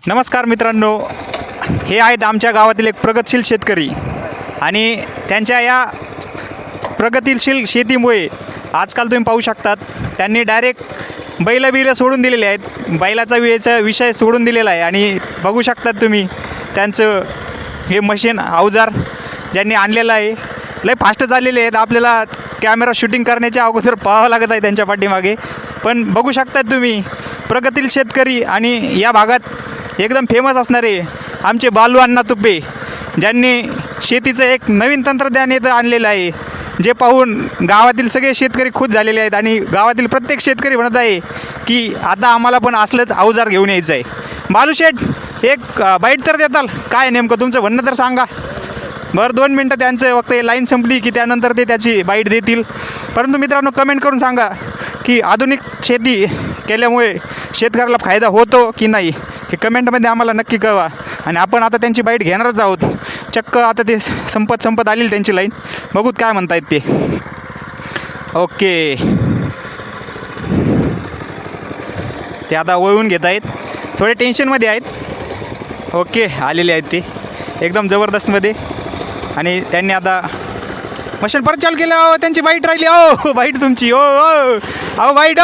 नमस्कार मित्रांनो, हे आहेत आमच्या गावातील एक प्रगतशील शेतकरी आणि त्यांच्या या प्रगतिशील शेतीमुळे आजकाल तुम्ही पाहू शकतात त्यांनी डायरेक्ट बैलं सोडून दिलेले आहेत. बैलाचा विषय सोडून दिलेला आहे आणि बघू शकतात तुम्ही त्यांचं हे मशीन अवजार ज्यांनी आणलेलं आहे. लय फास्ट चाललेले आहेत. आपल्याला कॅमेरा शूटिंग करण्याच्या अगोदर पाहावं लागत आहे त्यांच्या पाठीमागे. पण बघू शकतात तुम्ही प्रगतील शेतकरी आणि या भागात एकदम फेमस असणारे आमचे बालू अण्णा तुपे, ज्यांनी शेतीचं एक नवीन तंत्रज्ञान इथं आणलेलं आहे, जे पाहून गावातील सगळे शेतकरी खुश झालेले आहेत आणि गावातील प्रत्येक शेतकरी म्हणत आहे की आता आम्हाला पण असलंच अवजार घेऊन यायचं आहे. बालू शेठ, एक बाईट तर देताल? काय नेमकं तुमचं म्हणणं तर सांगा. बरं, 2 मिनटं त्यांचं फक्त लाईन संपली की त्यानंतर ते त्याची बाईट देतील. परंतु मित्रांनो, कमेंट करून सांगा की आधुनिक शेती केल्यामुळे शेतकऱ्याला फायदा होतो की नाही, हे कमेंटमध्ये आम्हाला नक्की कळवा. आणि आपण आता त्यांची बाईट घेणारच आहोत. चक्क आता ते संपत आलेली त्यांची लाईन. बघूत काय म्हणतायत ते. ओके, ते आता वळून घेत आहेत, थोडे टेन्शनमध्ये आहेत. ओके, आलेले आहेत ते एकदम जबरदस्तमध्ये. आणि त्यांनी आता मशीन परत चालू केलं. त्यांची बाईट राहिली. बाईट तुमची. अहो बाईट.